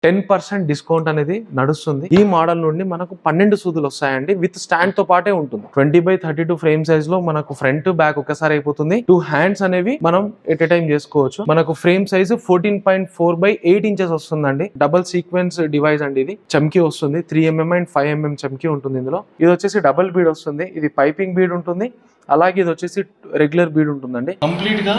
10% discount అనేది నడుస్తుంది. ఈ మోడల్ నుండి మనకు 12 సూదులు వస్తాయండి. విత్ స్టాండ్ తో పాటే ఉంటుంది. 20x32 ఫ్రేమ్ సైజ్ లో మనకు ఫ్రంట్ బ్యాక్ ఒకసారి అయిపోతుంది. 2 హ్యాండ్స్ అనేవి మనం ఎట్ ఎ టైం చేసుకోవచ్చు. మనకు ఫ్రేమ్ సైజ్ 14.4/8 ఇంచెస్ వస్తుందండి. డబుల్ సీక్వెన్స్ డివైస్ అండి. ఇది చమ్కీ వస్తుంది. 3mm అండ్ 5mm చమ్కీ ఉంటుంది ఇందులో. ఇది వచ్చేసి డబుల్ బీడ్ వస్తుంది. ఇది పైపింగ్ బీడ్ ఉంటుంది. అలాగే ఇది వచ్చేసి రెగ్యులర్ బీడ్ ఉంటుందండి. కంప్లీట్ గా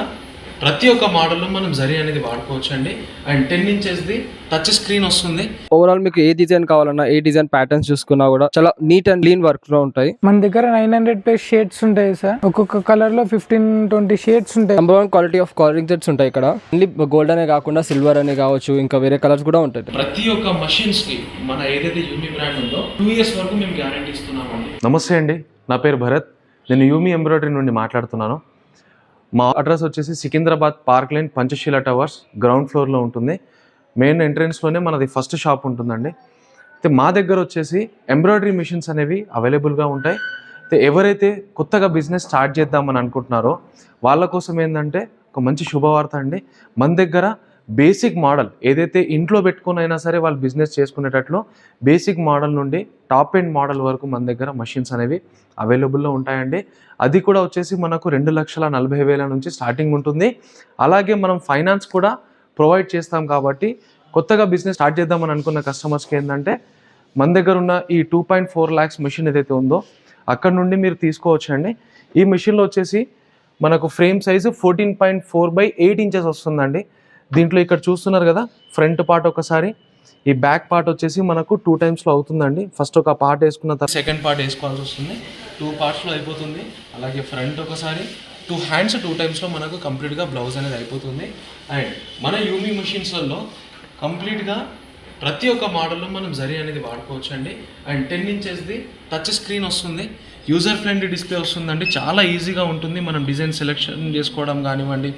ప్రతి ఒక్క మోడల్లో మనం జరీ అనేది వాడుకోవచ్చు అండి. And 10 inches the touch screen వస్తుంది. ఓవరాల్ మీకు ఏ డిజైన్ కావాలన్నా, ఏ డిజైన్ ప్యాటర్న్స్ చూసుకున్నా కూడా చాలా నీట్ అండ్ క్లీన్ వర్క్ లో ఉంటాయి. మన దగ్గర 900+ షేడ్స్ ఉంటాయి సార్. ఒక్కొక్క కలర్ లో 15-20 షేడ్స్ ఉంటాయి. Number 1 quality of colouring sets ఉంటాయి ఇక్కడ. ఓన్లీ గోల్డ్ అనే కాకుండా సిల్వర్ అనే కావచ్చు, ఇంకా వేరే కలర్స్ కూడా ఉంటాయి. ప్రతి ఒక్క మషిన్స్ కి మన ఏదైతే యూమి బ్రాండ్ ఉందో 2 years వరకు మేము గ్యారంటీ ఇస్తున్నామండి. నమస్తే అండి, నా పేరు భరత్. నేను యూమి ఎంబ్రాయిడరీ నుండి మాట్లాడుతున్నాను. మా అడ్రస్ వచ్చేసి Secunderabad park line, Panchsheel towers ground ఫ్లోర్లో ఉంటుంది. మెయిన్ ఎంట్రన్స్లోనే మనది ఫస్ట్ షాప్ ఉంటుందండి. అయితే మా దగ్గర వచ్చేసి ఎంబ్రాయిడరీ మిషన్స్ అనేవి అవైలబుల్గా ఉంటాయి. అయితే ఎవరైతే కొత్తగా బిజినెస్ స్టార్ట్ చేద్దామని అనుకుంటున్నారో వాళ్ళ కోసం ఏంటంటే ఒక మంచి శుభవార్త అండి. మన దగ్గర బేసిక్ మోడల్ ఏదైతే ఇంట్లో పెట్టుకుని అయినా సరే వాళ్ళు బిజినెస్ చేసుకునేటట్లు బేసిక్ మోడల్ నుండి టాప్ ఎండ్ మోడల్ వరకు మన దగ్గర మషిన్స్ అనేవి అవైలబుల్లో ఉంటాయండి. అది కూడా వచ్చేసి మనకు 2,40,000 నుంచి స్టార్టింగ్ ఉంటుంది. అలాగే మనం ఫైనాన్స్ కూడా ప్రొవైడ్ చేస్తాం. కాబట్టి కొత్తగా బిజినెస్ స్టార్ట్ చేద్దామని అనుకున్న కస్టమర్స్కి ఏంటంటే మన దగ్గర ఉన్న ఈ 2.4 lakhs మెషిన్ ఏదైతే ఉందో అక్కడ నుండి మీరు తీసుకోవచ్చండి. ఈ మెషిన్లో వచ్చేసి మనకు ఫ్రేమ్ సైజు 14.4/8 ఇంచెస్ వస్తుందండి. దీంట్లో ఇక్కడ చూస్తున్నారు కదా, ఫ్రంట్ పార్ట్ ఒకసారి, ఈ బ్యాక్ పార్ట్ వచ్చేసి మనకు 2 times అవుతుందండి. ఫస్ట్ ఒక పార్ట్ వేసుకున్న తర్వాత సెకండ్ పార్ట్ వేసుకోవాల్సి వస్తుంది. 2 partsలో అయిపోతుంది. అలాగే ఫ్రంట్ ఒకసారి, 2 hands 2 times మనకు కంప్లీట్గా బ్లౌజ్ అనేది అయిపోతుంది. అండ్ మన యూమి మెషిన్స్లలో కంప్లీట్గా ప్రతి ఒక్క మోడల్లో మనం జరీ అనేది వాడుకోవచ్చు అండి. అండ్ 10 ఇంచెస్ది టచ్ స్క్రీన్ వస్తుంది. యూజర్ ఫ్రెండ్లీ డిస్ప్లే వస్తుందండి. చాలా ఈజీగా ఉంటుంది. మనం డిజైన్ సెలెక్షన్ చేసుకోవడం కానివ్వండి,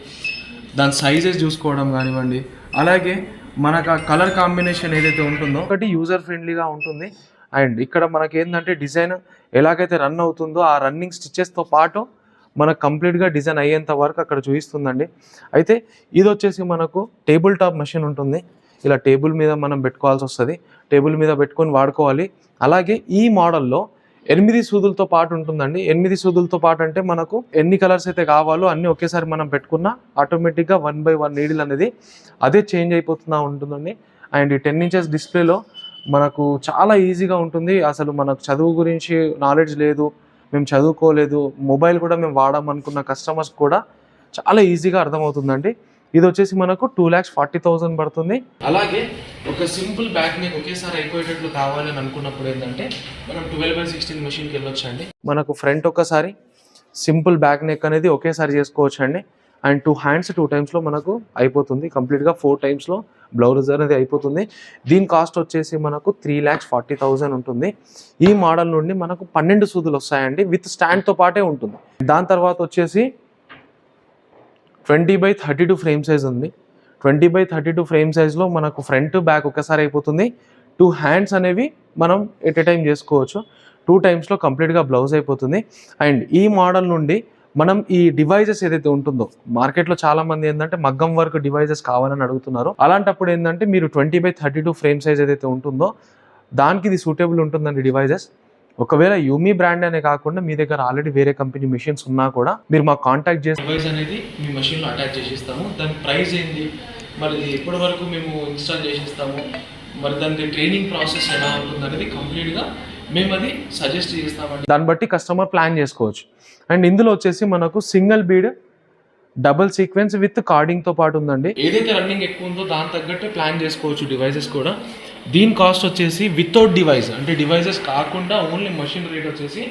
దాని సైజెస్ చూసుకోవడం కానివ్వండి, అలాగే మనకు ఆ కలర్ కాంబినేషన్ ఏదైతే ఉంటుందో ఒకటి యూజర్ ఫ్రెండ్లీగా ఉంటుంది. అండ్ ఇక్కడ మనకి ఏంటంటే డిజైన్ ఎలాగైతే రన్ అవుతుందో ఆ రన్నింగ్ స్టిచెస్తో పాటు మనకు కంప్లీట్గా డిజైన్ అయ్యేంత వరకు అక్కడ చూపిస్తుందండి. అయితే ఇది వచ్చేసి మనకు టేబుల్ టాప్ మెషిన్ ఉంటుంది. ఇలా టేబుల్ మీద మనం పెట్టుకోవాల్సి వస్తుంది. టేబుల్ మీద పెట్టుకొని వాడుకోవాలి. అలాగే ఈ మోడల్లో 8 సూదులతో పాటు ఉంటుందండి. 8 సూదులతో పాటు అంటే మనకు ఎన్ని కలర్స్ అయితే కావాలో అన్నీ ఒకేసారి మనం పెట్టుకున్నా ఆటోమేటిక్గా 1/1 నీడిల్ అనేది అదే చేంజ్ అయిపోతున్నా ఉంటుందండి. అండ్ ఈ 10 inches డిస్ప్లేలో మనకు చాలా ఈజీగా ఉంటుంది. అసలు మనకు చదువు గురించి నాలెడ్జ్ లేదు, మేము చదువుకోలేదు, మొబైల్ కూడా మేము వాడామనుకున్న కస్టమర్స్ కూడా చాలా ఈజీగా అర్థమవుతుందండి. ఇది వచ్చేసి మనకు 2,40,000 పడుతుంది. అలాగే ఒక సింపుల్ బ్యాక్ నెక్ ఒకేసారి అయిపోయేటట్లు కావాలని అనుకున్నప్పుడు ఏంటంటే మనం 12/16 మెషిన్కి వెళ్ళొచ్చు అండి. మనకు ఫ్రంట్ ఒకసారి సింపుల్ బ్యాక్ నెక్ అనేది ఒకేసారి చేసుకోవచ్చు అండి. అండ్ 2 hands 2 timesలో మనకు అయిపోతుంది. కంప్లీట్గా 4 timesలో బ్లౌజ్ అనేది అయిపోతుంది. దీని కాస్ట్ వచ్చేసి మనకు 3,40,000 ఉంటుంది. ఈ మోడల్ నుండి మనకు 12 సూదులు వస్తాయండి. విత్ స్టాండ్తో పాటే ఉంటుంది. దాని తర్వాత వచ్చేసి 20x32 ఫ్రేమ్ సైజ్ ఉంది. 20x32 ఫ్రేమ్ సైజ్లో మనకు ఫ్రంట్ బ్యాక్ ఒకసారి అయిపోతుంది. 2 hands అనేవి మనం ఎట్ ఎ టైం చేసుకోవచ్చు. 2 timesలో కంప్లీట్గా బ్లౌజ్ అయిపోతుంది. అండ్ ఈ మోడల్ నుండి మనం ఈ డివైజెస్ ఏదైతే ఉంటుందో మార్కెట్లో చాలామంది ఏంటంటే మగ్గం వర్క్ డివైజెస్ కావాలని అడుగుతున్నారు. అలాంటప్పుడు ఏంటంటే మీరు 20x32 ఫ్రేమ్ సైజ్ ఏదైతే ఉంటుందో దానికి ఇది సూటబుల్ ఉంటుందండి డివైజెస్. ఒకవేళ యూమి బ్రాండ్ అనే కాకుండా మీ దగ్గర ఆల్రెడీ వేరే కంపెనీ మెషిన్స్ ఉన్నా కూడా మీరు మాకు కాంటాక్ట్ చేసి డివైస్ అనేది మీ మెషిన్లో అటాచ్ చేసిస్తాము. దాని ప్రైస్ ఏంటి, మరి ఎప్పటి వరకు మేము ఇన్స్టాల్ చేసిస్తాము, మరి దానికి ట్రైనింగ్ ప్రాసెస్ ఎలా ఉంటుంది అనేది కంప్లీట్గా మేము అది సజెస్ట్ చేస్తామండి. దాన్ని బట్టి కస్టమర్ ప్లాన్ చేసుకోవచ్చు. అండ్ ఇందులో వచ్చేసి మనకు single bead, double sequence with కార్డింగ్తో పాటు ఉందండి. ఏదైతే రన్నింగ్ ఎక్కువ ఉందో దాని తగ్గట్టు ప్లాన్ చేసుకోవచ్చు డివైజెస్ కూడా. దీని కాస్ట్ వచ్చేసి వితౌట్ డివైస్ అంటే డివైజెస్ కాకుండా ఓన్లీ మషిన్ రేట్ వచ్చేసి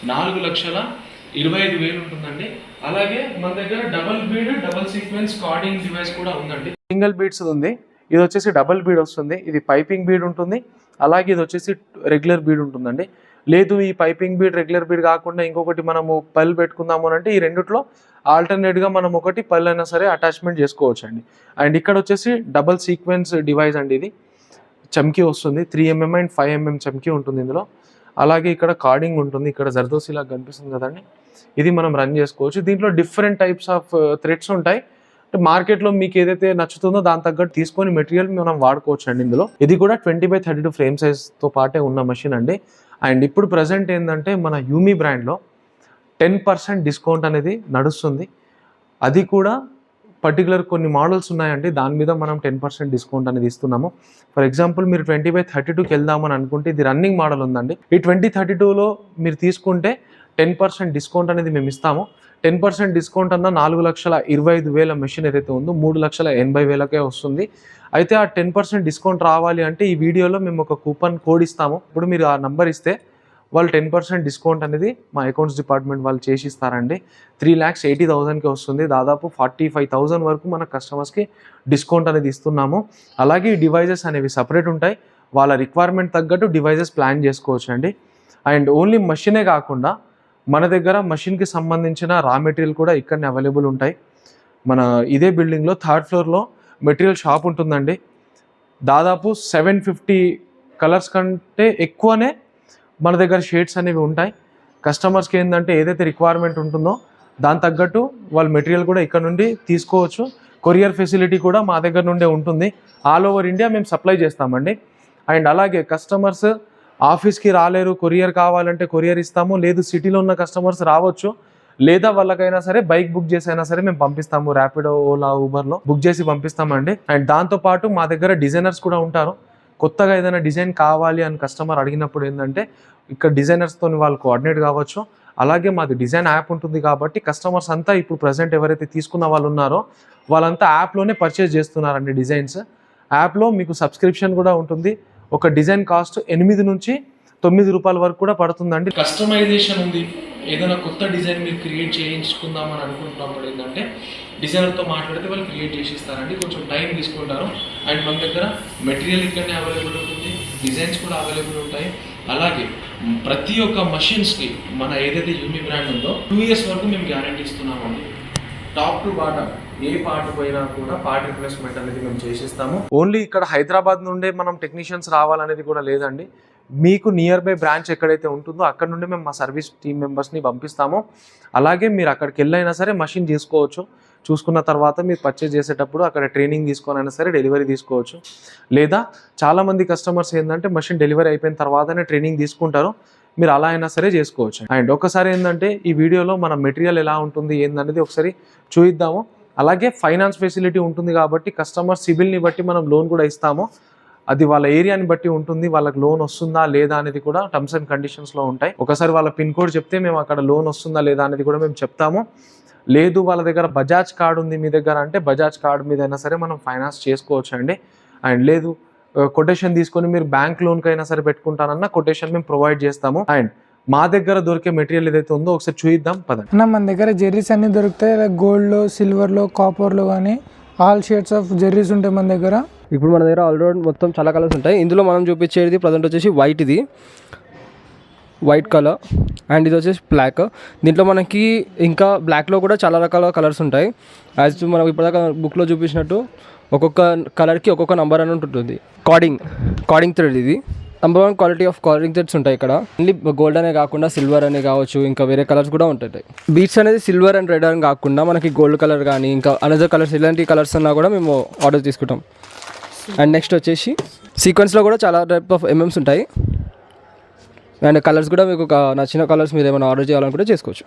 4,25,000 ఉంటుందండి. అలాగే మన దగ్గర double bead, double sequence carding device కూడా ఉందండి. సింగిల్ బీడ్స్ ఉంది. ఇది వచ్చేసి డబుల్ బీడ్ వస్తుంది. ఇది పైపింగ్ బీడ్ ఉంటుంది. అలాగే ఇది వచ్చేసి రెగ్యులర్ బీడ్ ఉంటుందండి. లేదు ఈ పైపింగ్ బీడ్ రెగ్యులర్ బీడ్ కాకుండా ఇంకొకటి మనము పల్ పెట్టుకుందాము అంటే ఈ రెండిట్లో ఆల్టర్నేట్గా మనం ఒకటి పల్ అయినా సరే అటాచ్మెంట్ చేసుకోవచ్చు అండి. అండ్ ఇక్కడ వచ్చేసి డబుల్ సీక్వెన్స్ డివైస్ అండి. ఇది చమ్కీ వస్తుంది. 3mm అండ్ 5mm చమ్కీ ఉంటుంది ఇందులో. అలాగే ఇక్కడ కార్డింగ్ ఉంటుంది. ఇక్కడ జర్దోసి లాగా కనిపిస్తుంది కదండి, ఇది మనం రన్ చేసుకోవచ్చు. దీంట్లో డిఫరెంట్ టైప్స్ ఆఫ్ థ్రెడ్స్ ఉంటాయి. అంటే మార్కెట్లో మీకు ఏదైతే నచ్చుతుందో దాని తగ్గట్టు తీసుకొని మెటీరియల్ మనం వాడుకోవచ్చు అండి. ఇందులో ఇది కూడా 20x32 ఫ్రేమ్ సైజ్తో పాటే ఉన్న మెషిన్ అండి. అండ్ ఇప్పుడు ప్రజెంట్ ఏంటంటే మన యూమి బ్రాండ్లో 10% డిస్కౌంట్ అనేది నడుస్తుంది. అది కూడా పర్టికులర్ కొన్ని మోడల్స్ ఉన్నాయండి, దాని మీద మనం 10% డిస్కౌంట్ అనేది ఇస్తున్నాము. ఫర్ ఎగ్జాంపుల్ మీరు 20x32కి వెళ్దామని అనుకుంటే ఇది రన్నింగ్ మోడల్ ఉందండి. ఈ 2032లో మీరు తీసుకుంటే 10% డిస్కౌంట్ అనేది మేము ఇస్తాము. 10% డిస్కౌంట్ అన్న 4,25,000 మెషిన్ ఏదైతే ఉందో 3,80,000కే వస్తుంది. అయితే ఆ 10% డిస్కౌంట్ రావాలి అంటే ఈ వీడియోలో మేము ఒక కూపన్ కోడ్ ఇస్తాము. ఇప్పుడు మీరు ఆ నంబర్ ఇస్తే వాళ్ళు 10% డిస్కౌంట్ అనేది మా అకౌంట్స్ డిపార్ట్మెంట్ వాళ్ళు చేసి ఇస్తారండి. 3,80,000కి వస్తుంది. దాదాపు 45,000 వరకు మన కస్టమర్స్కి డిస్కౌంట్ అనేది ఇస్తున్నాము. అలాగే ఈ డివైజెస్ అనేవి సపరేట్ ఉంటాయి, వాళ్ళ రిక్వైర్మెంట్ తగ్గట్టు డివైజెస్ ప్లాన్ చేసుకోవచ్చు అండి. అండ్ ఓన్లీ మషినే కాకుండా మన దగ్గర మషిన్కి సంబంధించిన రా మెటీరియల్ కూడా ఇక్కడనే అవైలబుల్ ఉంటాయి. మన ఇదే బిల్డింగ్లో 3rd ఫ్లోర్లో మెటీరియల్ షాప్ ఉంటుందండి. దాదాపు 750 కలర్స్ కంటే ఎక్కువనే మన దగ్గర షేడ్స్ అనేవి ఉంటాయి. కస్టమర్స్కి ఏంటంటే ఏదైతే రిక్వైర్మెంట్ ఉంటుందో దాని తగ్గట్టు వాళ్ళ మెటీరియల్ కూడా ఇక్కడ నుండి తీసుకోవచ్చు. కొరియర్ ఫెసిలిటీ కూడా మా దగ్గర నుండే ఉంటుంది. ఆల్ ఓవర్ ఇండియా మేము సప్లై చేస్తామండి. అండ్ అలాగే కస్టమర్స్ ఆఫీస్కి రాలేరు, కొరియర్ కావాలంటే కొరియర్ ఇస్తాము. లేదు సిటీలో ఉన్న కస్టమర్స్ రావచ్చు, లేదా వాళ్ళకైనా సరే బైక్ బుక్ చేసి అయినా సరే మేము పంపిస్తాము. ర్యాపిడో, ఓలా, ఊబర్లో బుక్ చేసి పంపిస్తామండి. అండ్ దాంతోపాటు మా దగ్గర డిజైనర్స్ కూడా ఉంటారు. కొత్తగా ఏదైనా డిజైన్ కావాలి అని కస్టమర్ అడిగినప్పుడు ఏంటంటే ఇక్కడ డిజైనర్స్తో వాళ్ళు కోఆర్డినేట్ కావచ్చు. అలాగే మాది డిజైన్ యాప్ ఉంటుంది కాబట్టి కస్టమర్స్ అంతా ఇప్పుడు ప్రజెంట్ ఎవరైతే తీసుకున్న వాళ్ళు ఉన్నారో వాళ్ళంతా యాప్లోనే పర్చేజ్ చేస్తున్నారండి డిజైన్స్. యాప్లో మీకు సబ్స్క్రిప్షన్ కూడా ఉంటుంది. ఒక డిజైన్ కాస్ట్ 8 నుంచి 9 రూపాయల వరకు కూడా పడుతుందండి. కస్టమైజేషన్ ఉంది, ఏదైనా కొత్త డిజైన్ మీరు క్రియేట్ చేయించుకుందామని అనుకుంటున్నప్పుడు ఏంటంటే డిజైనర్తో మాట్లాడితే వాళ్ళు క్రియేట్ చేసి ఇస్తారండి. కొంచెం టైం తీసుకుంటారు. అండ్ మన దగ్గర మెటీరియల్ ఇక్కడనే అవైలబుల్ ఉంటుంది, డిజైన్స్ కూడా అవైలబుల్ ఉంటాయి. అలాగే ప్రతి ఒక్క మషిన్స్కి మన ఏదైతే యూమి బ్రాండ్ ఉందో 2 years వరకు మేము గ్యారంటీ ఇస్తున్నామండి. టాప్ టు బాటమ్ ఏ పార్ట్ పోయినా కూడా పార్ట్ రిప్లేస్మెంట్ అనేది మేము చేసిస్తాము. ఓన్లీ ఇక్కడ హైదరాబాద్ నుండే మనం టెక్నీషియన్స్ రావాలనేది కూడా లేదండి. మీకు నియర్ బై బ్రాంచ్ ఎక్కడైతే ఉంటుందో అక్కడ నుండి మేము మా సర్వీస్ టీమ్ మెంబర్స్ని పంపిస్తాము. అలాగే మీరు అక్కడికి వెళ్ళైనా సరే మషిన్ తీసుకోవచ్చు. చూసుకున్న తర్వాత మీరు పర్చేజ్ చేసేటప్పుడు అక్కడ ట్రైనింగ్ తీసుకొని అయినా సరే డెలివరీ తీసుకోవచ్చు. లేదా చాలామంది కస్టమర్స్ ఏంటంటే మషిన్ డెలివరీ అయిపోయిన తర్వాతనే ట్రైనింగ్ తీసుకుంటారు, మీరు అలా అయినా సరే చేసుకోవచ్చు. అండ్ ఒకసారి ఏంటంటే ఈ వీడియోలో మన మెటీరియల్ ఎలా ఉంటుంది ఏందనేది ఒకసారి చూద్దాము. అలాగే ఫైనాన్స్ ఫెసిలిటీ ఉంటుంది కాబట్టి కస్టమర్ సిబిల్ని బట్టి మనం లోన్ కూడా ఇస్తాము. అది వాళ్ళ ఏరియాని బట్టి ఉంటుంది, వాళ్ళకి లోన్ వస్తుందా లేదా అనేది కూడా టర్మ్స్ అండ్ కండిషన్స్లో ఉంటాయి. ఒకసారి వాళ్ళ పిన్ కోడ్ చెప్తే మేము అక్కడ లోన్ వస్తుందా లేదా అనేది కూడా మేము చెప్తాము. లేదు వాళ్ళ దగ్గర బజాజ్ కార్డు ఉంది మీ దగ్గర అంటే బజాజ్ కార్డు మీద అయినా సరే మనం ఫైనాన్స్ చేసుకోవచ్చు అండి. అండ్ లేదు కొటేషన్ తీసుకొని మీరు బ్యాంక్ లోన్కి అయినా సరే పెట్టుకుంటానన్నా కొటేషన్ మేము ప్రొవైడ్ చేస్తాము. అండ్ మా దగ్గర దొరికే మెటీరియల్ ఏదైతే ఉందో ఒకసారి చూద్దాం పదండి. అన్న మన దగ్గర జెర్రీస్ అన్ని దొరుకుతాయి, గోల్డ్లో, సిల్వర్లో, కాపర్లో కానీ ఆల్ షేడ్స్ ఆఫ్ జెర్రీస్ ఉంటాయి మన దగ్గర. ఇప్పుడు మన దగ్గర ఆల్రౌండ్ మొత్తం చాలా కలర్స్ ఉంటాయి. ఇందులో మనం చూపించేది ప్రజెంట్ వచ్చేసి వైట్, ఇది వైట్ కలర్. అండ్ ఇది వచ్చేసి బ్లాక్. దీంట్లో మనకి ఇంకా బ్లాక్లో కూడా చాలా రకాల కలర్స్ ఉంటాయి. యాజ్ మనం ఇప్పటిదాకా బుక్లో చూపించినట్టు ఒక్కొక్క కలర్కి ఒక్కొక్క నెంబర్ అని ఉంటుంది. కార్డింగ్ థ్రెడ్ ఇది. Number 1 quality of carding threads ఉంటాయి ఇక్కడ. ఓన్లీ గోల్డ్ అనే కాకుండా సిల్వర్ అనే కావచ్చు, ఇంకా వేరే కలర్స్ కూడా ఉంటాయి. బీట్స్ అనేది సిల్వర్ అండ్ రెడ్ అని కాకుండా మనకి గోల్డ్ కలర్ కానీ ఇంకా అనదర్ కలర్స్, ఇలాంటి కలర్స్ అన్నా కూడా మేము ఆర్డర్ తీసుకుంటాం. అండ్ నెక్స్ట్ వచ్చేసి సీక్వెన్స్లో కూడా చాలా టైప్ ఆఫ్ ఎంఎమ్స్ ఉంటాయి. అండ్ కలర్స్ కూడా మీకు నచ్చిన కలర్స్ మీరు ఏమైనా ఆర్డర్ చేయాలనుకుంటే చేసుకోవచ్చు.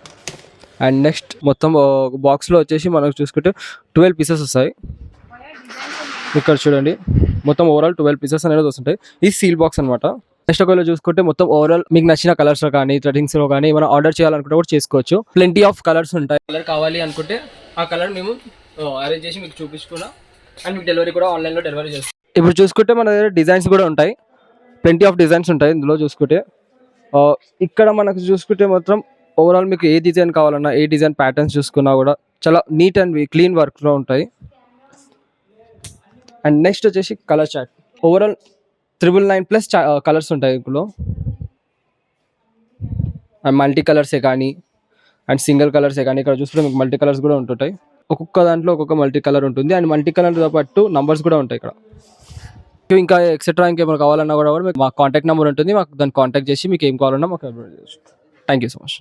అండ్ నెక్స్ట్ మొత్తం బాక్స్లో వచ్చేసి మనకు చూసుకుంటే 12 పీసెస్ వస్తాయి. ఇక్కడ చూడండి మొత్తం ఓవరాల్ 12 పీసెస్ అనేది వస్తుంటాయి. ఇది సీల్ బాక్స్ అనమాట. నెక్స్ట్ ఒకవేళ చూసుకుంటే మొత్తం ఓవరాల్ మీకు నచ్చిన కలర్స్లో కానీ థ్రెడ్డింగ్స్లో కానీ ఏమైనా ఆర్డర్ చేయాలనుకుంటే కూడా చేసుకోవచ్చు. ప్లెంటీ ఆఫ్ కలర్స్ ఉంటాయి. కలర్ కావాలి అనుకుంటే ఆ కలర్ మేము అరేంజ్ చేసి మీకు చూపించుకున్నా అండ్ మీకు డెలివరీ కూడా ఆన్లైన్లో డెలివరీ చేస్తాం. ఇప్పుడు చూసుకుంటే మన దగ్గర డిజైన్స్ కూడా ఉంటాయి. ప్లెంటీ ఆఫ్ డిజైన్స్ ఉంటాయి ఇందులో చూసుకుంటే. ఇక్కడ మనకు చూసుకుంటే మాత్రం ఓవరాల్ మీకు ఏ డిజైన్ కావాలన్నా, ఏ డిజైన్ ప్యాటర్న్స్ చూసుకున్నా కూడా చాలా నీట్ అండ్ క్లీన్ వర్క్లో ఉంటాయి. అండ్ నెక్స్ట్ వచ్చేసి కలర్ చార్ట్. ఓవరాల్ 999+ కలర్స్ ఉంటాయి ఇందులో. అండ్ మల్టీ కలర్సే కానీ అండ్ సింగిల్ కలర్సే కానీ ఇక్కడ చూసుకుంటే మీకు మల్టీ కలర్స్ కూడా ఉంటుంటాయి. ఒక్కొక్క దాంట్లో ఒక్కొక్క మల్టీ కలర్ ఉంటుంది. అండ్ మల్టీ కలర్తో పాటు నంబర్స్ కూడా ఉంటాయి ఇక్కడ. ఇంకా ఎక్సెట్రా ఇంకేమైనా కావాలన్నా కూడా మీకు మా కాంటాక్ట్ నెంబర్ ఉంటుంది. మాకు దాన్ని కాంటాక్ట్ చేసి మీకు ఏం కావాలన్నా మాకు అప్డేట్ చేయొచ్చు. Thank you so much.